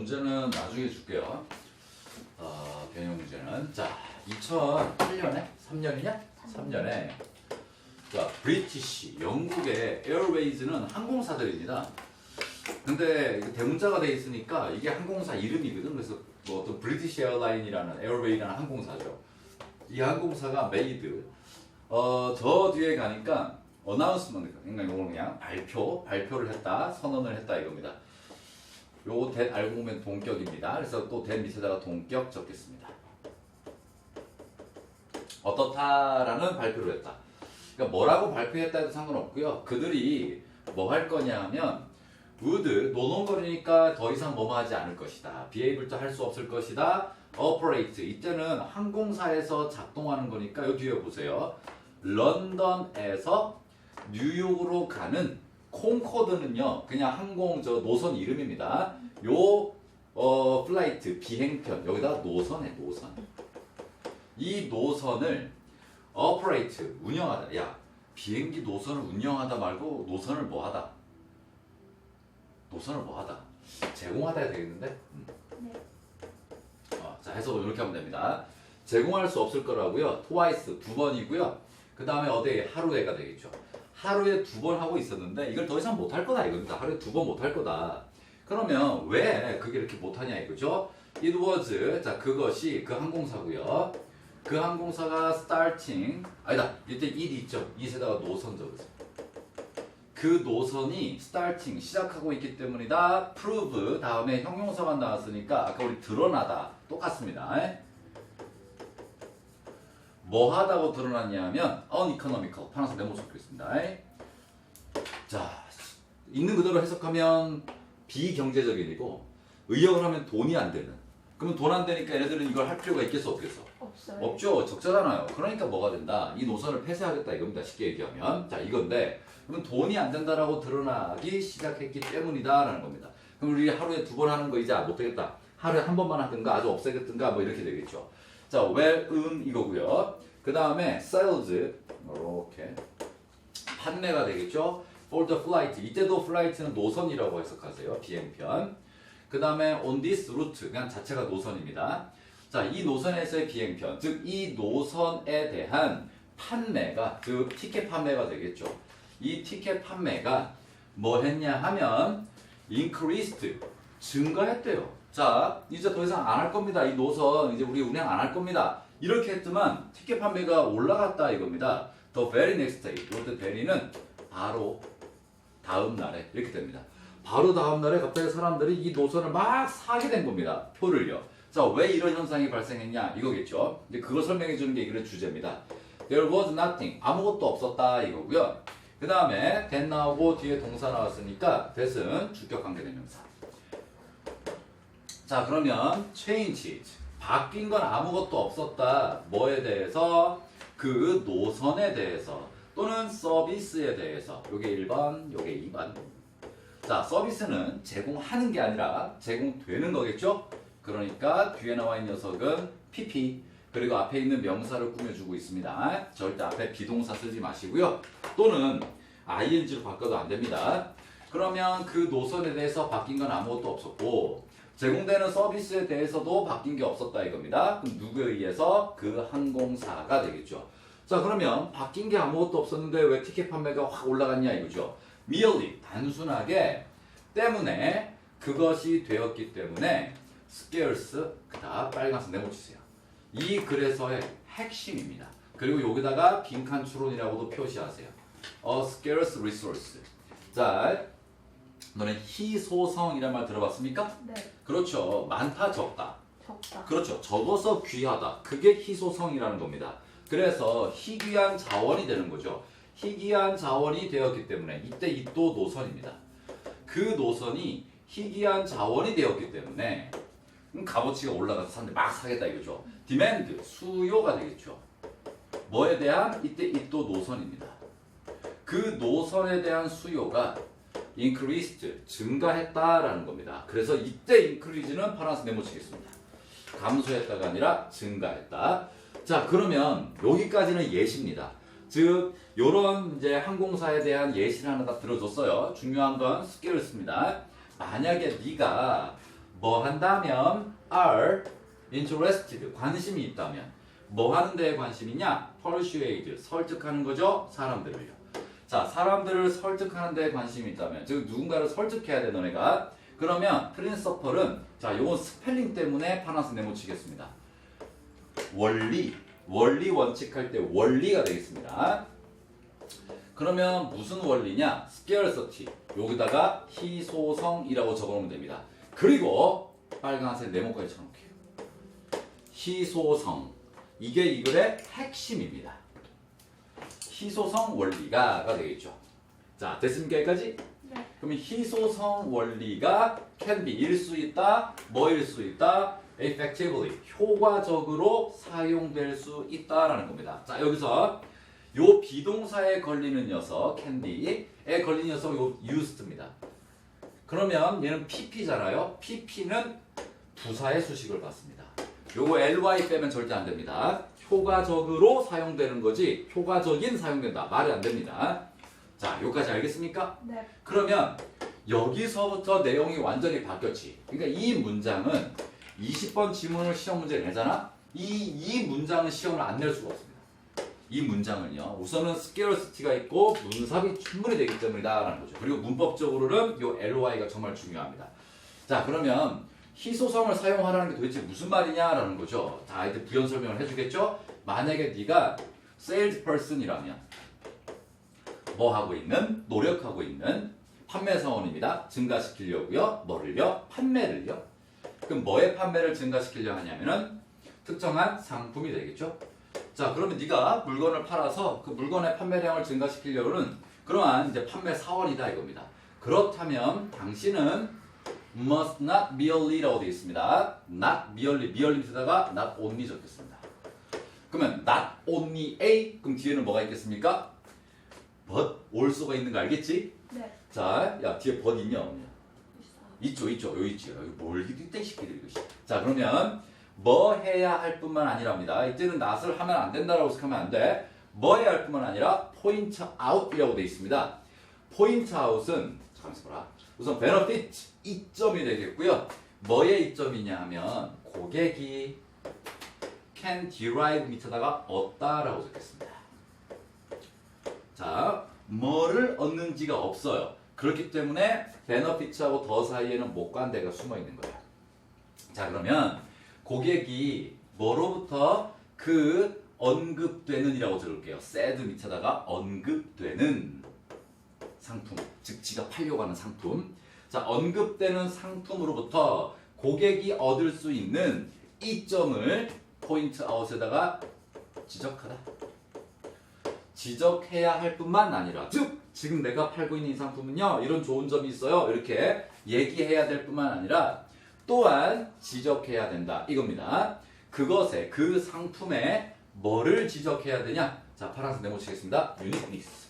문제는 나중에 줄게요. 변형 문제는. 자, 2008년에? 3년이냐? 3년에. 자, 브리티시, 영국의 에어웨이즈는 항공사들입니다. 근데 대문자가 돼 있으니까 이게 항공사 이름이거든. 그래서 뭐 어떤 브리티시 에어라인이라는 에어웨이라는 항공사죠. 이 항공사가 메이드. 저 뒤에 가니까 어나운스먼트, 그러니까 이거는 그냥 발표를 했다, 선언을 했다 이겁니다. 요거 that 알고 보면 동격입니다. 그래서 또 that 밑에다가 동격 적겠습니다. 어떻다라는 발표를 했다. 그러니까 뭐라고 발표했다 해도 상관없고요. 그들이 뭐 할 거냐 하면 would 노동거리니까 더 이상 뭐뭐 하지 않을 것이다. be able to 할 수 없을 것이다. operate 이때는 항공사에서 작동하는 거니까 요 뒤에 보세요. 런던에서 뉴욕으로 가는 콩코드는요 그냥 항공 저 노선 이름입니다. 요 플라이트 비행편 여기다 노선에 노선 이 노선을 operate 운영하다. 야 비행기 노선을 운영하다 말고 노선을 뭐하다. 노선을 뭐하다. 제공하다 해야 되겠는데? 네. 자 해석을 이렇게 하면 됩니다. 제공할 수 없을 거라고요. twice 두 번이고요. 그 다음에 어디 하루에가 되겠죠. 하루에 두 번 하고 있었는데 이걸 더 이상 못 할 거다 이겁니다. 하루에 두 번 못 할 거다. 그러면 왜 그게 이렇게 못하냐 이거죠. It was 자 그것이 그 항공사고요. 그 항공사가 starting 아니다 이때 it 있죠. it에다가 노선 적으세요. 그 노선이 starting 시작하고 있기 때문이다. prove 다음에 형용사가 나왔으니까 아까 우리 드러나다 똑같습니다. 뭐 하다고 드러났냐면 uneconomical 파란색 네모 적혀 있습니다. 자 있는 그대로 해석하면 비경제적이고 의역을 하면 돈이 안 되는. 그러면 돈 안 되니까 얘네들은 이걸 할 필요가 있겠어 없겠어? 없어요. 없죠. 적자잖아요. 그러니까 뭐가 된다? 이 노선을 폐쇄하겠다 이겁니다. 쉽게 얘기하면. 자 이건데 그러면 돈이 안 된다라고 드러나기 시작했기 때문이다 라는 겁니다. 그럼 우리 하루에 두 번 하는 거 이제 못 되겠다. 하루에 한 번만 하든가 아주 없애겠든가 뭐 이렇게 되겠죠. 자 well 이거고요. 그 다음에 sales 이렇게 판매가 되겠죠. for the flight 이때도 flight는 노선이라고 해석하세요. 비행편. 그 다음에 on this route 그냥 자체가 노선입니다. 자, 이 노선에서의 비행편, 즉 이 노선에 대한 판매가, 즉 티켓 판매가 되겠죠. 이 티켓 판매가 뭐 했냐 하면 increased, 증가했대요. 자, 이제 더 이상 안 할 겁니다. 이 노선 이제 우리 운행 안 할 겁니다. 이렇게 했더만 티켓 판매가 올라갔다 이겁니다. The very next day, 이것도 very는 바로 다음 날에 이렇게 됩니다. 바로 다음 날에 갑자기 사람들이 이 노선을 막 사게 된 겁니다. 표를요. 자, 왜 이런 현상이 발생했냐 이거겠죠. 이제 그거 설명해 주는 게 이런 주제입니다. There was nothing. 아무것도 없었다 이거고요. 그 다음에 that 나오고 뒤에 동사 나왔으니까 that은 주격 관계대명사. 자, 그러면 change. 바뀐 건 아무것도 없었다. 뭐에 대해서? 그 노선에 대해서 또는 서비스에 대해서. 요게 1번, 요게 2번. 자, 서비스는 제공하는 게 아니라 제공되는 거겠죠? 그러니까 뒤에 나와 있는 녀석은 PP 그리고 앞에 있는 명사를 꾸며주고 있습니다. 절대 앞에 비동사 쓰지 마시고요. 또는 ing로 바꿔도 안 됩니다. 그러면 그 노선에 대해서 바뀐 건 아무것도 없었고 제공되는 서비스에 대해서도 바뀐 게 없었다 이겁니다. 그럼 누구에 의해서? 그 항공사가 되겠죠. 자 그러면 바뀐 게 아무것도 없었는데 왜 티켓 판매가 확 올라갔냐 이거죠. merely 단순하게 때문에 그것이 되었기 때문에 scarce 그다음 빨간색 네모치세요. 이 글에서의 핵심입니다. 그리고 여기다가 빈칸 추론이라고도 표시하세요. A scarce resource. 자, 너네 희소성이란 말 들어봤습니까? 네. 그렇죠. 많다 적다. 적다. 그렇죠. 적어서 귀하다. 그게 희소성이라는 겁니다. 그래서 희귀한 자원이 되는 거죠. 희귀한 자원이 되었기 때문에 이때 이 또 노선입니다. 그 노선이 희귀한 자원이 되었기 때문에 값어치가 올라가서 사람들이 막 사겠다 이거죠. demand 수요가 되겠죠. 뭐에 대한? 이때 이 또 노선입니다. 그 노선에 대한 수요가 increased 증가했다라는 겁니다. 그래서 이때 increase는 파란색 네모치겠습니다. 감소했다가 아니라 증가했다. 자 그러면 여기까지는 예시입니다. 즉 요런 이제 항공사에 대한 예시를 하나 다 들어줬어요. 중요한 건 스킬스입니다. 만약에 네가 뭐 한다면 are interested 관심이 있다면 뭐 하는 데에 관심이냐? persuade 설득하는 거죠. 사람들을요. 자, 사람들을 설득하는 데에 관심이 있다면 즉 누군가를 설득해야 돼 너네가. 그러면 프린서펄은 자, 요건 스펠링 때문에 파란색 네모 치겠습니다. 원리 원칙 할 때 원리가 되겠습니다. 그러면 무슨 원리냐? scarcity 여기다가 희소성이라고 적어놓으면 됩니다. 그리고 빨간색 네모까지 쳐놓을게요. 희소성 이게 이 글의 핵심입니다. 희소성 원리가 되겠죠. 자, 됐습니까 여기까지? 네. 그러면 희소성 원리가 can be 일 수 있다, 뭐일 수 있다, effectively 효과적으로 사용될 수 있다라는 겁니다. 자, 여기서 요 비동사에 걸리는 녀석 can be에 걸리는 녀석 요 used입니다. 그러면 얘는 pp잖아요. pp는 부사의 수식을 받습니다. 요거 ly 빼면 절대 안 됩니다. 효과적으로 사용되는 거지 효과적인 사용된다. 말이 안 됩니다. 자, 여기까지 알겠습니까? 네. 그러면 여기서부터 내용이 완전히 바뀌었지. 그러니까 이 문장은 20번 지문을 시험 문제를 내잖아? 이 문장은 시험을 안 낼 수가 없습니다. 이 문장은요. 우선은 scarcity가 있고 문sab이 충분히 되기 때문이다라는 거죠. 그리고 문법적으로는 요 ly가 정말 중요합니다. 자, 그러면 희소성을 사용하라는 게 도대체 무슨 말이냐라는 거죠. 자, 이제 부연 설명을 해주겠죠? 만약에 네가 salesperson이라면 뭐 하고 있는? 노력하고 있는 판매 사원입니다. 증가시키려고요. 뭐를요? 판매를요. 그럼 뭐의 판매를 증가시키려 하냐면은 특정한 상품이 되겠죠. 자, 그러면 네가 물건을 팔아서 그 물건의 판매량을 증가시키려고는 그러한 이제 판매 사원이다 이겁니다. 그렇다면 당신은 must not merely라고 되어 있습니다. not merely, merely 밑에다가 not only 적겠습니다. 그러면 not only A, 그럼 뒤에는 뭐가 있겠습니까? but also가 있는 거 알겠지? 네. 자, 야 뒤에 but 있냐 없냐? 있죠. 여기 있죠. 여기 뭘 이때 시키들 이것이. 자, 그러면 뭐 해야 할 뿐만 아니랍니다. 이때는 not을 하면 안 된다라고 생각하면 안 돼. 뭐 해야 할 뿐만 아니라 point out이라고 되어 있습니다. point out은 잠깐만 봐라. 우선 benefit 이점이 되겠고요. 뭐의 이점이냐 하면 고객이 can derive 밑에다가 얻다라고 적겠습니다. 자, 뭐를 얻는지가 없어요. 그렇기 때문에 benefit하고 더 사이에는 못 간 데가 숨어 있는 거예요. 자, 그러면 고객이 뭐로부터 그 언급되는이라고 적을게요. said 밑에다가 언급되는 상품, 즉 지가 팔려고 하는 상품. 자, 언급되는 상품으로부터 고객이 얻을 수 있는 이점을 포인트 아웃에다가 지적하다. 지적해야 할 뿐만 아니라 즉 지금 내가 팔고 있는 이 상품은요 이런 좋은 점이 있어요 이렇게 얘기해야 될 뿐만 아니라 또한 지적해야 된다 이겁니다. 그것에 그 상품에 뭐를 지적해야 되냐? 자, 파란색 네모 치겠습니다. uniqueness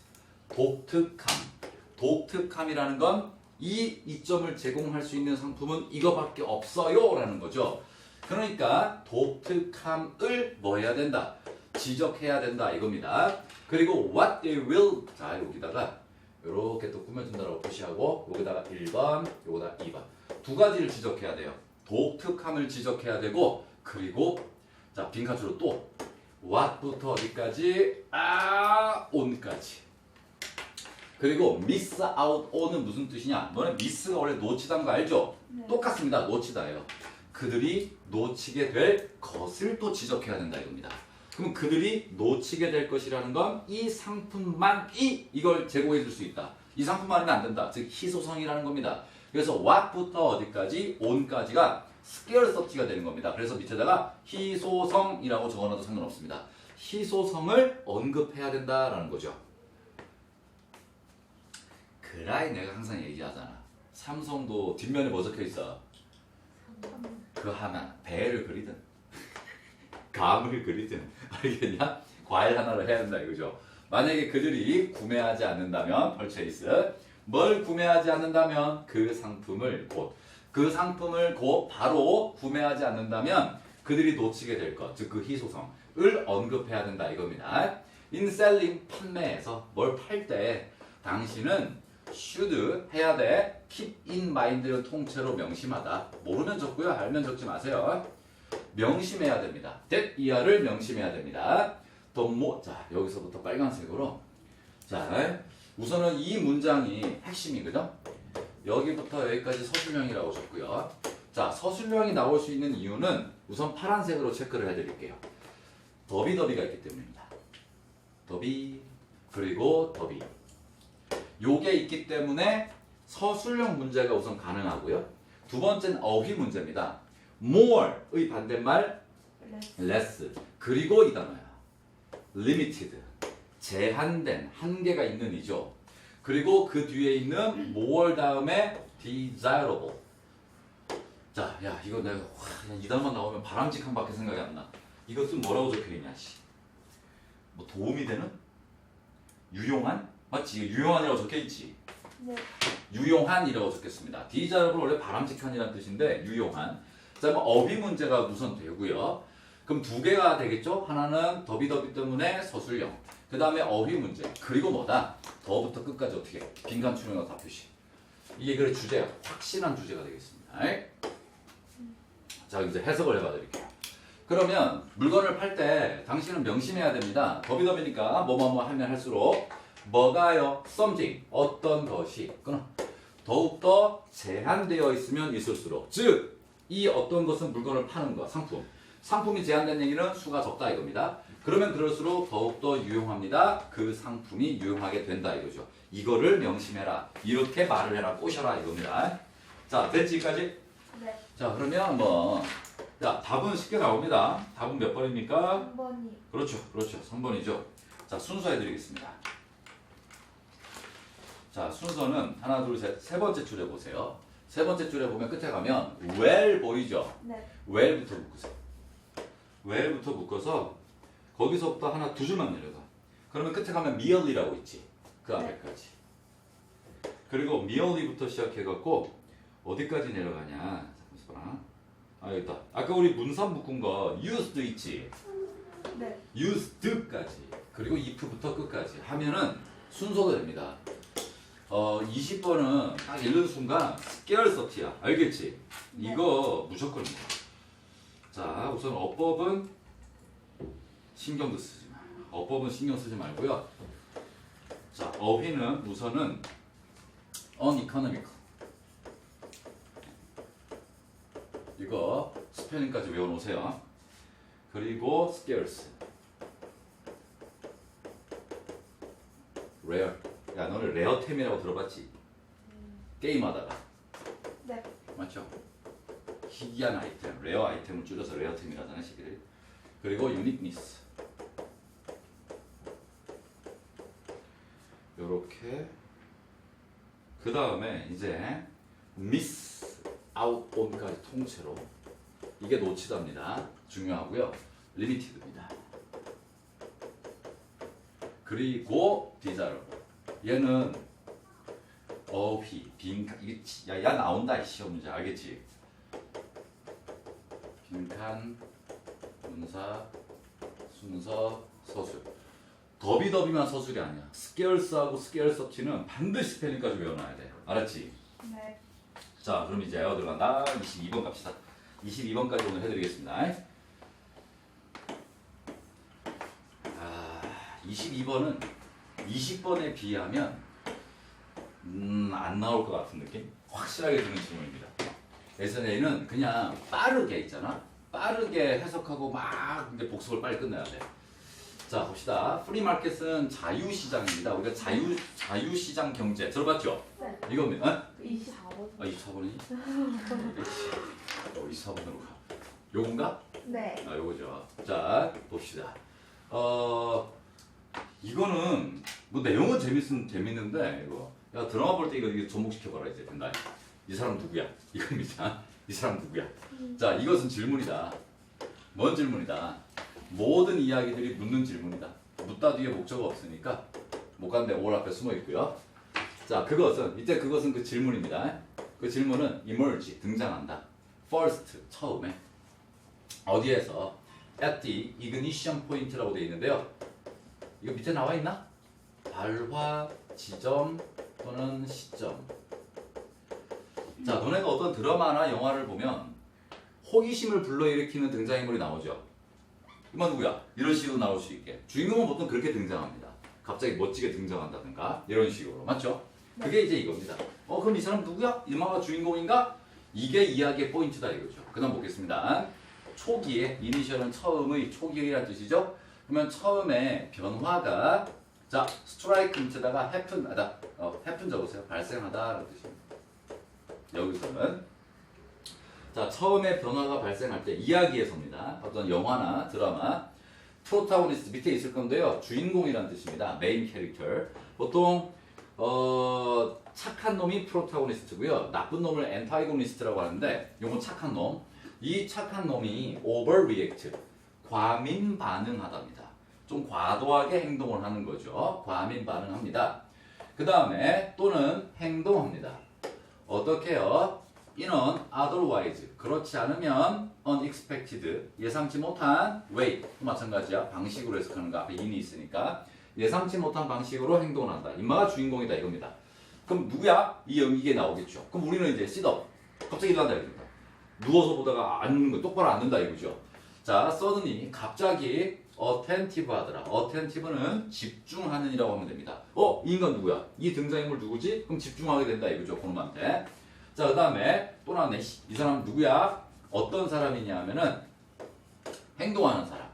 독특함이라는 건 이 이점을 제공할 수 있는 상품은 이거밖에 없어요 라는 거죠. 그러니까 독특함을 뭐 해야 된다? 지적해야 된다 이겁니다. 그리고 what they will 자 여기다가 이렇게 또 꾸며준다라고 표시하고 여기다가 1번 여기다가 2번 두 가지를 지적해야 돼요. 독특함을 지적해야 되고 그리고 자 빈칸줄로 또 what부터 어디까지 on까지 그리고 miss out on은 무슨 뜻이냐? 너네 miss가 원래 놓치다는 거 알죠? 네. 똑같습니다. 놓치다예요. 그들이 놓치게 될 것을 또 지적해야 된다 이겁니다. 그럼 그들이 놓치게 될 것이라는 건 이 상품만이 이걸 제공해 줄 수 있다. 이 상품만이면 안 된다. 즉 희소성이라는 겁니다. 그래서 what부터 어디까지 on까지가 scarcity가 되는 겁니다. 그래서 밑에다가 희소성이라고 적어놔도 상관없습니다. 희소성을 언급해야 된다라는 거죠. 그라이 내가 항상 얘기하잖아. 삼성도 뒷면에 뭐 적혀 있어? 그 하나 배를 그리든 감을 그리든 알겠냐? 과일 하나를 해야 된다 이거죠. 만약에 그들이 구매하지 않는다면 purchase 뭘 구매하지 않는다면 그 상품을 곧 바로 구매하지 않는다면 그들이 놓치게 될 것, 즉 그 희소성을 언급해야 된다 이겁니다. in selling 판매에서 뭘 팔 때 당신은 should 해야 돼. keep in mind를 통째로 명심하다. 모르면 적고요. 알면 적지 마세요. 명심해야 됩니다. that 이하를 명심해야 됩니다. 자, 여기서부터 빨간색으로. 자, 우선은 이 문장이 핵심이 그죠? 여기부터 여기까지 서술형이라고 적고요. 자, 서술형이 나올 수 있는 이유는 우선 파란색으로 체크를 해드릴게요. 더비가 있기 때문입니다. 더비 그리고 더비. 요게 있기 때문에 서술형 문제가 우선 가능하고요. 두 번째는 어휘 문제입니다. more의 반대말 less 그리고 이 단어야. limited 제한된 한계가 있는 이죠. 그리고 그 뒤에 있는 more 다음에 desirable. 자, 야 이거 내가 이 단어만 나오면 바람직한 밖에 생각이 안 나. 이것은 뭐라고 적혀있냐 씨. 뭐 도움이 되는? 유용한? 맞지? 유용한이라고 적혀있지? 네. 유용한이라고 적혔습니다. desirable 원래 바람직한이라는 뜻인데 유용한. 자, 뭐 어휘 문제가 우선 되고요. 그럼 두 개가 되겠죠? 하나는 더비 때문에 서술형. 그 다음에 어휘 문제. 그리고 뭐다? 더부터 끝까지 어떻게? 빈칸 추론과 다 표시. 이게 그래 주제야. 확실한 주제가 되겠습니다. 자, 이제 해석을 해봐 드릴게요. 그러면 물건을 팔 때 당신은 명심해야 됩니다. 더비니까 뭐뭐뭐 하면 할수록 뭐가요? something 어떤 것이 끊어. 더욱더 제한되어 있으면 있을수록 즉 이 어떤 것은 물건을 파는 것 상품이 제한된 얘기는 수가 적다 이겁니다. 그러면 그럴수록 더욱더 유용합니다. 그 상품이 유용하게 된다 이거죠. 이거를 명심해라. 이렇게 말을 해라. 꼬셔라 이겁니다. 자, 됐지 여기까지? 네. 자, 그러면 자, 답은 쉽게 나옵니다. 답은 몇 번입니까? 3번이. 그렇죠. 3번이죠. 자, 순서 해드리겠습니다. 자, 순서는 하나, 둘, 셋, 세 번째 줄에 보세요. 세 번째 줄에 보면 끝에 가면 well 보이죠? 네. well부터 묶으세요. well부터 묶어서 거기서부터 하나 두 줄만 내려가. 그러면 끝에 가면 merely라고 있지. 그 앞에까지. 그리고 merely부터 시작해갖고 어디까지 내려가냐? 잠깐만. 아, 여기 있다. 아까 우리 문산 묶은 거 used 있지? 네. used까지. 그리고 if부터 끝까지 하면은 순서가 됩니다. 20번은 딱 읽는 순간 scarcity야. 알겠지? 네. 이거 무조건이야. 자, 우선 어법은 신경도 쓰지 마. 어법은 신경 쓰지 말고요. 자, 어휘는 우선은 uneconomical. 이거 스펠링까지 외워놓으세요. 그리고 scarce, rare. 야, 너는 레어템이라고 들어봤지? 게임하다가. 네. 맞죠? 희귀한 아이템, 레어 아이템을 줄여서 레어템이라잖아, 시기들. 그리고 uniqueness. 요렇게. 그 다음에 이제 miss out on까지 통째로. 이게 놓치답니다. 중요하고요. limited입니다. 그리고 desirable. 얘는 어휘, 빈칸, 이게 야 나온다 이 시험 문제 알겠지? 빈칸, 문사, 순서, 서술. 더비만 서술이 아니야. scarce하고 scarcity는 반드시 스펠링까지 외워놔야 돼. 알았지? 네. 자, 그럼 이제 들어간다. 22번 갑시다. 22번까지 오늘 해드리겠습니다. 22번은 20번에 비하면 안 나올 것 같은 느낌? 확실하게 드는 질문입니다. SNA는 그냥 빠르게 있잖아. 빠르게 해석하고 막 이제 복습을 빨리 끝내야 돼. 자, 봅시다. 프리마켓은 자유시장입니다. 우리가 자유시장 경제 들어봤죠? 네. 이겁니다. 24번. 24번이니? 24번으로 가. 요건가? 네. 요거죠. 자, 봅시다. 이거는 뭐 내용은 재밌는데 이거 야 드라마 볼 때 이거 접목시켜봐라 이제 된다. 이 사람 누구야? 이겁니다. 이 사람 누구야? 자, 이것은 질문이다. 뭔 질문이다? 모든 이야기들이 묻는 질문이다. 묻다 뒤에 목적어 없으니까 못 간데 올 앞에 숨어 있고요. 자, 그것은 그 질문입니다. 그 질문은 emerge 등장한다. first 처음에 어디에서 at the ignition point라고 되어 있는데요. 이거 밑에 나와 있나? 발화 지점 또는 시점. 자, 너네가 어떤 드라마나 영화를 보면 호기심을 불러일으키는 등장인물이 나오죠. 이만 누구야? 이런 식으로 나올 수 있게. 주인공은 보통 그렇게 등장합니다. 갑자기 멋지게 등장한다든가 이런 식으로. 맞죠? 그게 이제 이겁니다. 그럼 이 사람 누구야? 이 영화가 주인공인가? 이게 이야기의 포인트다 이거죠. 그 다음 보겠습니다. 초기에, 이니셜은 처음의 초기라는 뜻이죠. 그러면 처음에 변화가 자, 스트라이크 밑에다가 happen, happen 적으세요. 발생하다라는 뜻입니다. 여기서는 자, 처음에 변화가 발생할 때 이야기에서입니다. 어떤 영화나 드라마 프로타고니스트 밑에 있을 건데요. 주인공이라는 뜻입니다. 메인 캐릭터. 보통 착한 놈이 프로타고니스트고요. 나쁜 놈을 엔타이고니스트라고 하는데 요건 착한 놈. 이 착한 놈이 overreact, 과민 반응하답니다. 좀 과도하게 행동을 하는 거죠. 과민 반응합니다. 그 다음에 또는 행동합니다. 어떻게요? in은 otherwise, 그렇지 않으면 unexpected, 예상치 못한 way, 또 마찬가지야. 방식으로 해석하는 거 앞에 in이 있으니까 예상치 못한 방식으로 행동을 한다. 인마가 주인공이다 이겁니다. 그럼 누구야? 이게 나오겠죠. 그럼 우리는 이제 sit up, 갑자기 일어난다 이겁니다. 누워서 보다가 앉는 거 똑바로 앉는다 이거죠. 자, suddenly, 갑자기 attentive 하더라. attentive는 집중하는 이라고 하면 됩니다. 이 인간 누구야? 이 등장인물 누구지? 그럼 집중하게 된다 이거죠. 그놈한테. 자, 그 다음에 또 나왔네. 이 사람 누구야? 어떤 사람이냐 하면은 행동하는 사람.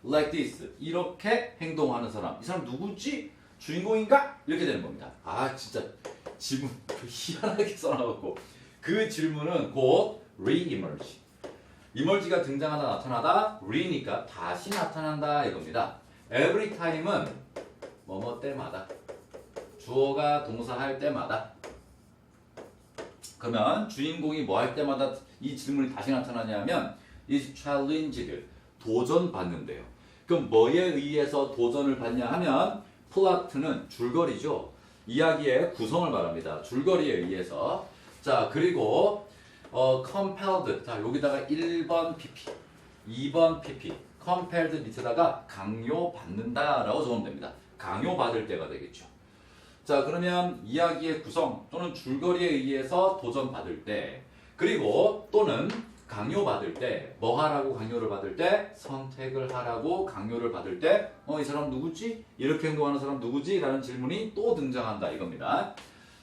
like this. 이렇게 행동하는 사람. 이 사람 누구지? 주인공인가? 이렇게 되는 겁니다. 아, 진짜 질문 희한하게 써놔갖고. 그 질문은 곧 re-emerge. emerge가 등장하다 나타나다, re니까 다시 나타난다 이겁니다. every time은 뭐뭐 때마다. 주어가 동사할 때마다. 그러면 주인공이 뭐 할 때마다 이 질문이 다시 나타나냐면 is challenged, 도전받는데요. 그럼 뭐에 의해서 도전을 받냐 하면 플라트는 줄거리죠. 이야기의 구성을 말합니다. 줄거리에 의해서. 자, 그리고 compelled. 자, 여기다가 1번 pp, 2번 pp. compelled 밑에다가 강요받는다라고 적으면 됩니다. 강요받을 때가 되겠죠. 자, 그러면 이야기의 구성 또는 줄거리에 의해서 도전받을 때, 그리고 또는 강요받을 때, 뭐 하라고 강요를 받을 때, 선택을 하라고 강요를 받을 때, 이 사람 누구지? 이렇게 행동하는 사람 누구지? 라는 질문이 또 등장한다 이겁니다.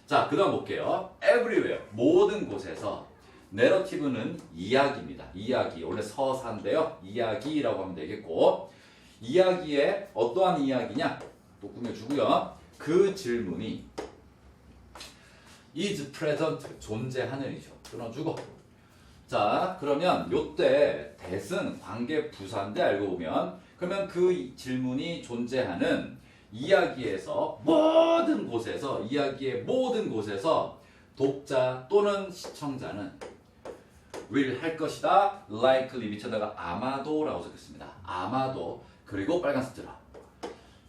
자, 그 다음 볼게요. everywhere, 모든 곳에서. 내러티브는 이야기입니다. 이야기, 원래 서사인데요. 이야기라고 하면 되겠고, 이야기에 어떠한 이야기냐? 또 꾸며주고요. 그 질문이 is present, 존재하는이죠. 끊어주고. 자, 그러면 요때 that은 관계 부사인데 알고 보면, 그러면 그 질문이 존재하는 이야기에서 모든 곳에서, 이야기의 모든 곳에서 독자 또는 시청자는 will 할 것이다. likely 밑에다가 아마도라고 적겠습니다. 아마도. 그리고 빨간 숫자라.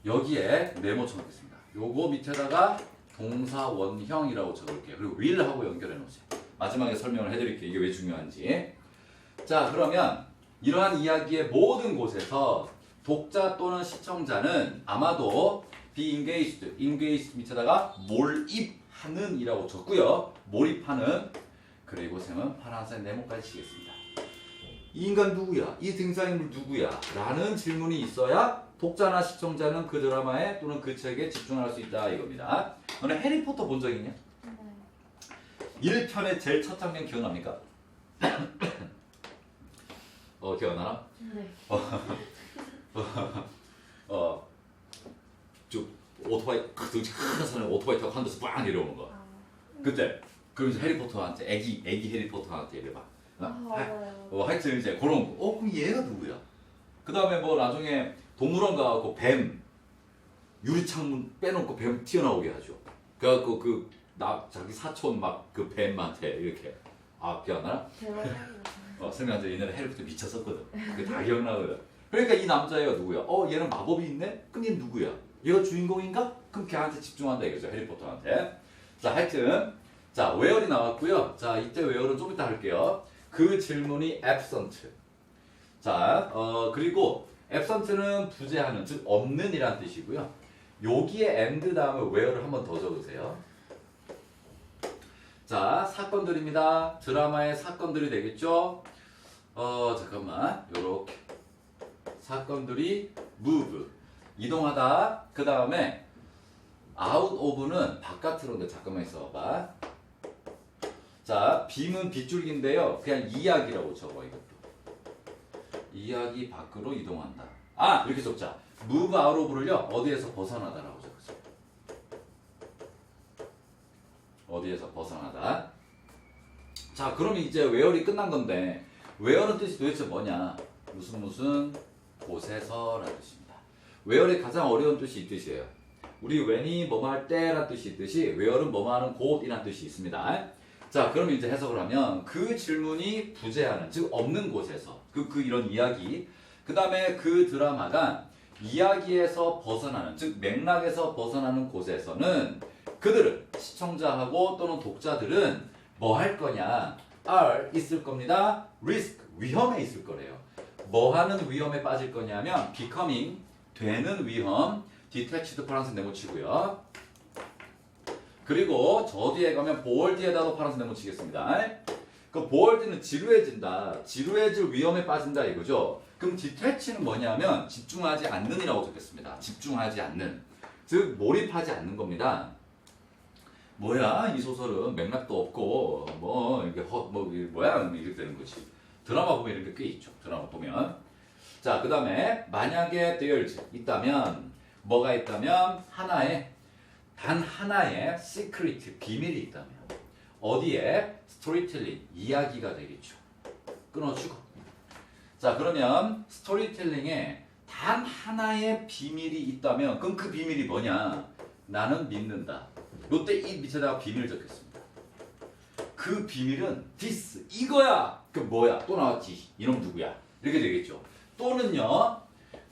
여기에 네모 쳐놓겠습니다. 요거 밑에다가 동사 원형이라고 적을게요. 그리고 will하고 연결해 놓으세요. 마지막에 설명을 해드릴게요. 이게 왜 중요한지. 자, 그러면 이러한 이야기의 모든 곳에서 독자 또는 시청자는 아마도 be engaged, engaged 밑에다가 몰입하는 이라고 적고요. 몰입하는. 그리고 쌤은 파란색 네모까지 치겠습니다. 이 인간 누구야? 이 등장인물 누구야? 라는 질문이 있어야 독자나 시청자는 그 드라마에 또는 그 책에 집중할 수 있다 이겁니다. 너네 해리포터 본 적 있냐? 네. 1편의 제일 첫 장면 기억납니까? 기억나나? 네. 저 오토바이 큰 사람 오토바이 타고 하늘에서 빵 내려오는 거. 그때 그러면서 해리포터한테 애기 해리포터한테 이래봐. 하여튼 이제 그런 거. 그럼 얘가 누구야? 그 다음에 뭐 나중에 동물원 가갖고 뱀 유리창문 빼놓고 뱀 튀어나오게 하죠. 그래갖고 자기 사촌 막 그 뱀한테 이렇게 기억나나? 설명한테 옛날에 해리포터 미쳤었거든. 그게 다 기억나거든. 그러니까 이 남자애가 누구야? 얘는 마법이 있네? 그럼 얘 누구야? 얘가 주인공인가? 그럼 걔한테 집중한다 이거죠. 해리포터한테. 자, 하여튼 자, where이 나왔고요. 자, 이때 where은 좀 이따 할게요. 그 질문이 absent. 자, 그리고 absent는 부재하는, 즉 없는 이란 뜻이고요. 여기에 and 다음에 where를 한 번 더 적으세요. 자, 사건들입니다. 드라마의 사건들이 되겠죠? 잠깐만. 요렇게. 사건들이 move. 이동하다. 그 다음에 out of는 바깥으로인데 잠깐만 있어봐. 자, 빔은 빗줄기인데요. 그냥 이야기라고 적어 이것도. 이야기 밖으로 이동한다. 아, 이렇게 적자. move out of를요. 어디에서 벗어나다라고 적었어. 어디에서 벗어나다. 자, 그럼 이제 where이 끝난 건데 where는 뜻이 도대체 뭐냐? 무슨 곳에서라는 뜻입니다. where의 가장 어려운 뜻이 이 뜻이에요. 우리 when이 뭐뭐 할 때라는 뜻이 있듯이 where는 뭐뭐 하는 곳이라는 뜻이 있습니다. 자, 그럼 이제 해석을 하면 그 질문이 부재하는, 즉 없는 곳에서 이런 이야기, 그 다음에 그 드라마가 이야기에서 벗어나는, 즉 맥락에서 벗어나는 곳에서는 그들은, 시청자하고 또는 독자들은 뭐 할 거냐? are 있을 겁니다. risk, 위험에 있을 거래요. 뭐 하는 위험에 빠질 거냐면 becoming, 되는 위험, detached 파란색 네모치고요. 그리고 저 뒤에 가면 bold에다도 파란색 네모치겠습니다. 그 bold는 지루해진다. 지루해질 위험에 빠진다 이거죠. 그럼 detach는 뭐냐면 집중하지 않는이라고 적겠습니다. 집중하지 않는. 즉 몰입하지 않는 겁니다. 뭐야 이 소설은 맥락도 없고 뭐 이게 뭐야 이렇게 되는 거지. 드라마 보면 이런 게 꽤 있죠. 드라마 보면. 자, 그 다음에 만약에 there's 있다면 뭐가 있다면 단 하나의 secret 비밀이 있다면 어디에 스토리텔링 이야기가 되겠죠. 끊어주고. 자, 그러면 스토리텔링에 단 하나의 비밀이 있다면 그럼 그 비밀이 뭐냐? 나는 믿는다. 요때 이 밑에다가 비밀을 적겠습니다. 그 비밀은 this 이거야. 그 뭐야? 또 나왔지. 이놈 누구야? 이렇게 되겠죠. 또는요.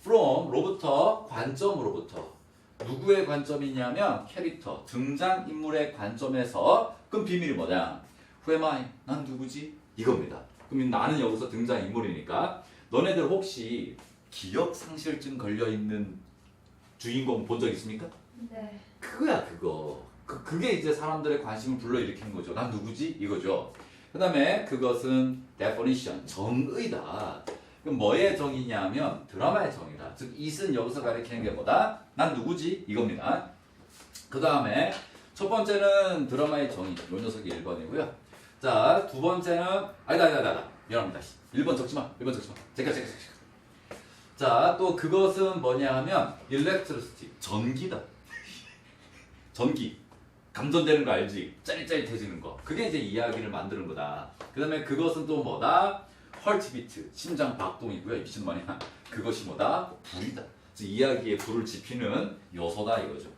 from로부터 관점으로부터 누구의 관점이냐면 캐릭터 등장인물의 관점에서 그럼 비밀이 뭐냐? Who am I? 난 누구지? 이겁니다. 그럼 나는 여기서 등장인물이니까 너네들 혹시 기억상실증 걸려있는 주인공 본 적 있습니까? 네. 그거야 그거. 그게 이제 사람들의 관심을 불러일으키는 거죠. 난 누구지? 이거죠. 그 다음에 그것은 definition, 정의다. 그럼 뭐의 정의냐면 드라마의 정의다. 즉 it은 여기서 가리키는 게 뭐다? 난 누구지? 이겁니다. 그 다음에 첫 번째는 드라마의 정의. 요 녀석이 1번이고요. 자, 두 번째는 아니다. 미안합니다. 1번 적지마. 1번 적지마. 제가. 자, 또 그것은 뭐냐 하면 electricity, 전기다. 전기. 감전되는 거 알지? 짜릿짜릿해지는 거. 그게 이제 이야기를 만드는 거다. 그 다음에 그것은 또 뭐다? 헐트비트, 심장 박동이고요. 이 미친놈이야. 그것이 뭐다? 불이다. 즉 이야기에 불을 지피는 요소다 이거죠.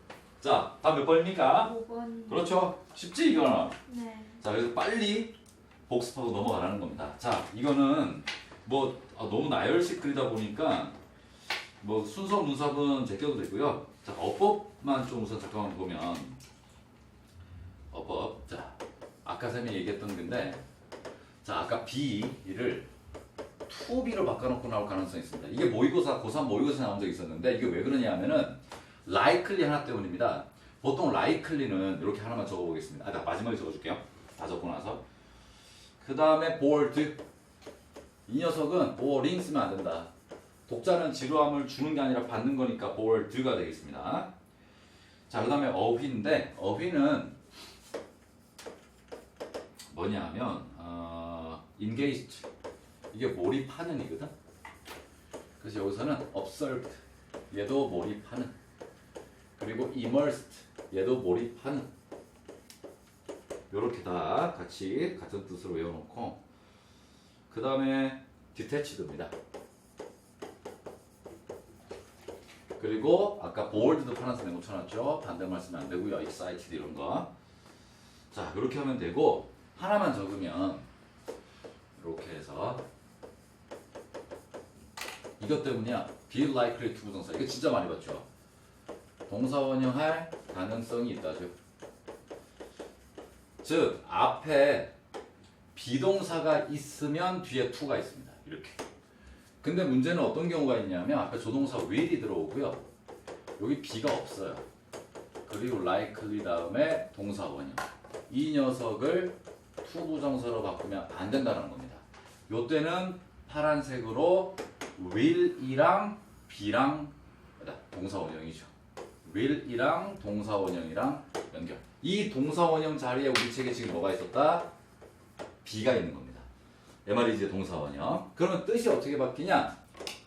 자, 다음 몇 번입니까? 5번. 그렇죠. 쉽지 이거는. 네. 자, 그래서 빨리 복습하고 넘어가라는 겁니다. 자, 이거는 뭐 너무 나열식 그리다 보니까 뭐 순서 문sab은 제껴도 되고요. 자, 어법만 좀 우선 잠깐만 보면 어법. 자, 아까 쌤이 얘기했던 건데, 자, 아까 B를 2B로 바꿔놓고 나올 가능성이 있습니다. 이게 모의고사, 고3 모의고사 나온 적이 있었는데, 이게 왜 그러냐 하면은, likely 하나 때문입니다. 보통 likely는 이렇게 하나만 적어보겠습니다. 나 마지막에 적어줄게요. 다 적고 나서. 그 다음에 bored. 이 녀석은 boring 쓰면 안 된다. 독자는 지루함을 주는 게 아니라 받는 거니까 bored가 되겠습니다. 자, 그 다음에 어휘인데, 어휘는 뭐냐 하면 engaged 이게 몰입하는 이거든. 그래서 여기서는 observed 얘도 몰입하는, 그리고 immersed 얘도 몰입하는, 요렇게 다 같이 같은 뜻으로 외워놓고 그 다음에 detached입니다. 그리고 아까 bored도 파란색 네모 쳐놨죠. 반대말 쓰면 안 되고요. excited 이런 거. 자, 이렇게 하면 되고 하나만 적으면 이렇게 해서 이것 때문이야. be likely to 부동사. 이거 진짜 많이 봤죠. 동사원형할 가능성이 있다죠. 즉 앞에 비동사가 있으면 뒤에 to가 있습니다. 이렇게. 근데 문제는 어떤 경우가 있냐면 앞에 조동사 will이 들어오고요. 여기 be가 없어요. 그리고 likely 다음에 동사원형. 이 녀석을 투부정사로 바꾸면 안 된다는 겁니다. 요때는 파란색으로 will이랑 be랑 동사원형이죠. will이랑 동사원형이랑 연결. 이 동사원형 자리에 우리 책에 지금 뭐가 있었다? be가 있는 겁니다. 내 말이지 동사원형. 그러면 뜻이 어떻게 바뀌냐?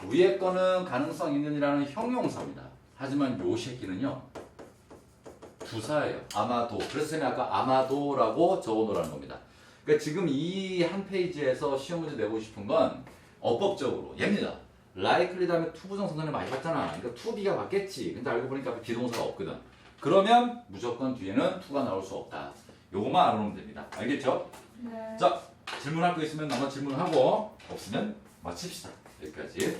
위에 거는 가능성 있는이라는 형용사입니다. 하지만 요 새끼는요 부사예요. 아마도. 그래서 쌤이 아까 아마도라고 적어놓으라는 겁니다. 그러니까 지금 이 한 페이지에서 시험 문제 내고 싶은 건 어법적으로 얘입니다. likely 다음에 투부정사는 많이 봤잖아. 그러니까 to be가 맞겠지. 근데 알고 보니까 앞에 비동사가 없거든. 그러면 무조건 뒤에는 to가 나올 수 없다. 요것만 알아놓으면 됩니다. 알겠죠? 네. 자, 질문할 거 있으면 나만 질문하고 없으면 마칩시다. 여기까지.